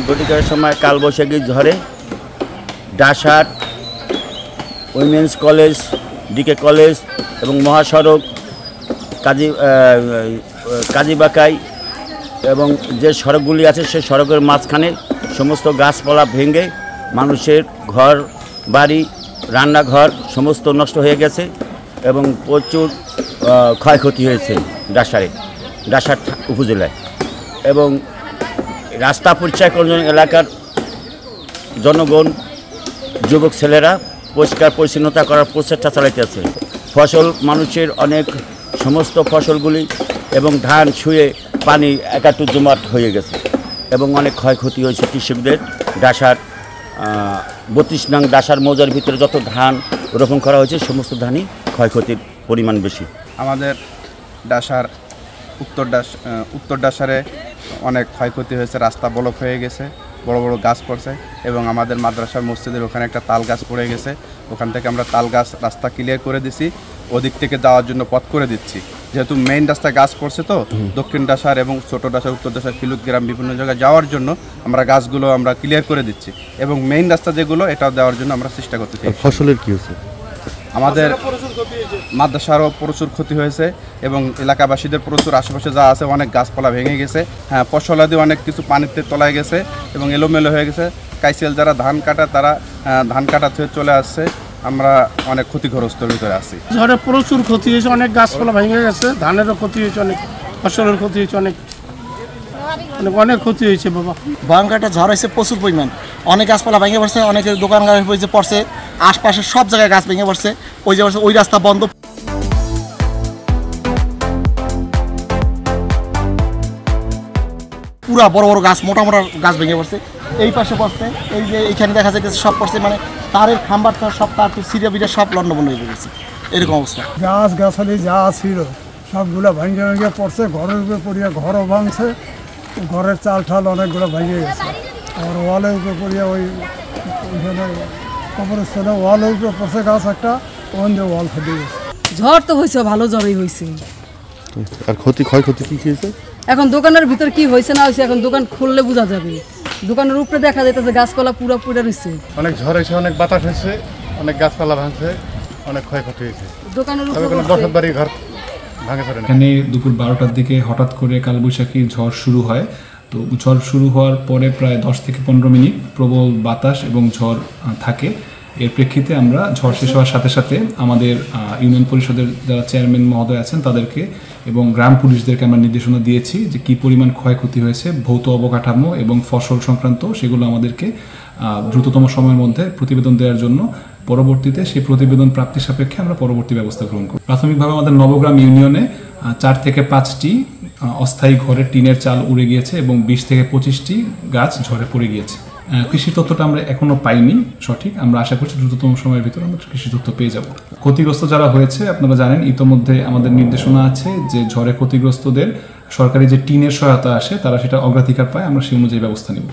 ঘটিকার সময় কালবৈশাখী ঝড়ে Dasar women's college, decay college এবং মহাসড়ক কাজীবাকাই এবং যে সড়কগুলি আছে সেই সড়কের মাঝখানে সমস্ত গাছপালা ভেঙে মানুষের ঘর বাড়ি রান্নাঘর সমস্ত নষ্ট হয়ে গেছে এবং প্রচুর ক্ষয়ক্ষতি হয়েছে ডাসার উপজেলায়। এবং রাস্তা পরিষ্কার করার জন্য এলাকার জনগণ যুবক ছেলেরা পরিষ্কার পরিচ্ছন্নতা করার প্রচেষ্টা চালাইতেছে। ফসল মানুষের অনেক সমস্ত ফসলগুলি এবং ধান ছুঁয়ে পানি একাটু জমাট হয়ে গেছে এবং অনেক ক্ষয়ক্ষতি হয়েছে কৃষকদের। ডাসার 32 নং ডাসার মৌজার ভিতরে যত ধান রোপণ করা হয়েছে সমস্ত ধানই ক্ষয়ক্ষতির পরিমাণ বেশি। আমাদের ডাসার উত্তর ডাসারে অনেক ক্ষয়ক্ষতি হয়েছে, রাস্তা ব্লক হয়ে গেছে, বড় বড় গাছ পড়ছে এবং আমাদের মাদ্রাসার মসজিদের ওখানে একটা তাল গাছ পড়ে গেছে। ওখান থেকে আমরা তাল গাছ রাস্তা ক্লিয়ার করে দিছি, ওদিক থেকে যাওয়ার জন্য পথ করে দিচ্ছি। যেহেতু মেইন রাস্তায় গাছ পড়ছে তো দক্ষিণ ডাসার এবং ছোটো ডাসার উত্তর ডাসার কিলুক গ্রাম বিভিন্ন জায়গায় যাওয়ার জন্য আমরা গাছগুলো আমরা ক্লিয়ার করে দিচ্ছি এবং মেইন রাস্তা যেগুলো এটা দেওয়ার জন্য আমরা চেষ্টা করতে চাই। ফসলের কী হয়েছে? আমাদের মাদ্রাসারও প্রচুর ক্ষতি হয়েছে এবং এলাকাবাসীদের প্রচুর আশেপাশে যা আছে অনেক গাছপালা ভেঙে গেছে। হ্যাঁ, ফসলাদি অনেক কিছু পানিতে তলায় গেছে এবং এলোমেলো হয়ে গেছে। কাইসেল যারা ধান কাটা তারা ধান কাটা থেকে চলে আসছে। আমরা অনেক ক্ষতিগ্রস্তর ভিতরে আছি। ঝড়ে প্রচুর ক্ষতি হয়েছে, অনেক গাছপালা ভেঙে গেছে, ধানেরও ক্ষতি হয়েছে, অনেক ফসলের ক্ষতি হয়েছে, অনেক ক্ষতি হয়েছে। বাবা ভয়ঙ্কর একটা ঝড় হয়েছে, প্রচুর পরিমাণ অনেক গাছপালা ভেঙে পড়ছে, অনেকের দোকান পড়ছে, আশপাশের সব জায়গায় গাছ ভেঙে পড়ছে। ওই রাস্তা বন্ধ, পুরা বড় বড় গাছ মোটা গাছ ভেঙে পড়ছে। এই পাশে পড়ছে, এই যে এইখানে দেখা যাচ্ছে সব পড়ছে, মানে তারের খাম্বার সব তার সিরিয়া বিরিয়া সব লন্ডভন্ড হয়ে গেছে, এরকম অবস্থা। গাছালি যা ছিল সবগুলো ভেঙে পড়ছে, ঘরের উপরে পড়িয়া ঘরও ভাঙছে, ঘরের চাল ঠাল অনেকগুলো ভেঙে গেছে। আর ওয়ালের উপরে পড়িয়া ওইখানে কবরস্থানে ওয়ালের উপরে পড়ছে গাছ একটা, ওখান দিয়ে ওয়াল ফেটে গেছে। ঝড় তো হয়েছে, ভালো ঝড়ই হয়েছে। আর ক্ষয়ক্ষতি কী হয়েছে? এখন দোকানের ভিতর কি হয়েছে না হয়েছে এখন দোকান খুললে বোঝা যাবে। দোকানের উপরে দেখা যাইতেছে গাছপালা পুরো রয়েছে, অনেক ঝড় হয়েছে, অনেক বাতাস হয়েছে, অনেক গাছপালা ভাঙছে, অনেক ক্ষয়ক্ষতি হয়েছে। দোকানের উপরে বসত বাড়ি ঘর ভাঙে পড়ে। এখানে দুপুর 12টার দিকে হঠাৎ করে কালবৈশাখী ঝড় শুরু হয়। তো ঝড় শুরু হওয়ার পরে প্রায় 10 থেকে 15 মিনিট প্রবল বাতাস এবং ঝড় থাকে। এর প্রেক্ষিতে আমরা ঝড় শেষ হওয়ার সাথে সাথে আমাদের ইউনিয়ন পরিষদের যারা চেয়ারম্যান মহোদয় আছেন তাদেরকে এবং গ্রাম পুলিশদেরকে আমরা নির্দেশনা দিয়েছি যে কী পরিমাণ ক্ষয়ক্ষতি হয়েছে, ভৌত অবকাঠামো এবং ফসল সংক্রান্ত সেগুলো আমাদেরকে দ্রুততম সময়ের মধ্যে প্রতিবেদন দেওয়ার জন্য। পরবর্তীতে সেই প্রতিবেদন প্রাপ্তির সাপেক্ষে আমরা পরবর্তী ব্যবস্থা গ্রহণ করি। প্রাথমিকভাবে আমাদের নবগ্রাম ইউনিয়নে 4 থেকে 5টি অস্থায়ী ঘরের টিনের চাল উড়ে গিয়েছে এবং 20 থেকে 25টি গাছ ঝড়ে পড়ে গিয়েছে। কৃষি তথ্যটা আমরা এখনও পাইনি সঠিক, আমরা আশা করছি দ্রুততম সময়ের ভিতরে আমরা কৃষি তথ্য পেয়ে যাব। ক্ষতিগ্রস্ত যারা হয়েছে আপনারা জানেন ইতোমধ্যে আমাদের নির্দেশনা আছে যে ঝড়ে ক্ষতিগ্রস্তদের সরকারি যে টিনের সহায়তা আসে তারা সেটা অগ্রাধিকার পায়, আমরা সেই অনুযায়ী ব্যবস্থা নেব।